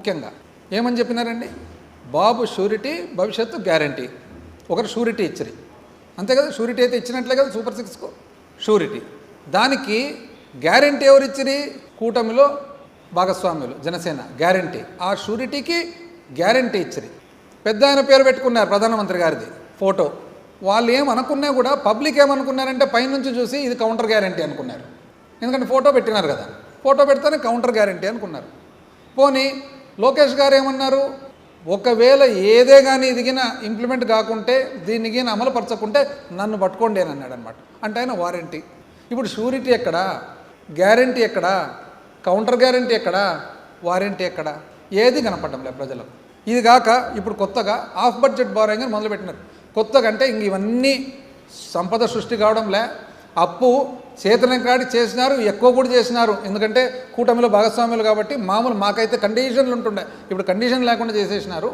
ముఖ్యంగా ఏమని చెప్పినారండి, బాబు షూరిటీ భవిష్యత్తు గ్యారంటీ. ఒకరు షూరిటీ ఇచ్చరి, అంతే కదా, షూరిటీ అయితే ఇచ్చినట్లే కదా సూపర్ సిక్స్కు షూరిటీ. దానికి గ్యారంటీ ఎవరు ఇచ్చిరి? కూటమిలో భాగస్వామ్యులు జనసేన గ్యారంటీ. ఆ షూరిటీకి గ్యారంటీ ఇచ్చిరి. పెద్ద ఆయన పేరు పెట్టుకున్నారు, ప్రధానమంత్రి గారిది ఫోటో. వాళ్ళు ఏమనుకున్నా కూడా పబ్లిక్ ఏమనుకున్నారంటే పైనుంచి చూసి ఇది కౌంటర్ గ్యారంటీ అనుకున్నారు. ఎందుకంటే ఫోటో పెట్టినారు కదా, ఫోటో పెడితేనే కౌంటర్ గ్యారంటీ అనుకున్నారు. పోనీ లోకేష్ గారు ఏమన్నారు, ఒకవేళ ఏదే కానీ ఇదిగిన ఇంప్లిమెంట్ కాకుంటే దీనికి అమలు పరచకుంటే నన్ను పట్టుకోండి అని అన్నాడు అనమాట. అంటే ఆయన వారంటీ. ఇప్పుడు షూరిటీ ఎక్కడా, గ్యారంటీ ఎక్కడా, కౌంటర్ గ్యారంటీ ఎక్కడా, వారంటీ ఎక్కడా, ఏది కనపడడం లేదు ప్రజలకు. ఇది కాక ఇప్పుడు కొత్తగా ఆఫ్ బడ్జెట్ బారోయింగ్ అని మొదలుపెట్టినారు. కొత్తగా అంటే ఇంక ఇవన్నీ సంపద సృష్టి కావడంలే, అప్పు చేతన కాడి చేసినారు, ఎక్కువ కూడా చేసినారు. ఎందుకంటే కూటమిలో భాగస్వామ్యులు కాబట్టి మామూలు మాకైతే కండిషన్లు ఉంటుండే, ఇప్పుడు కండిషన్ లేకుండా చేసేసినారు.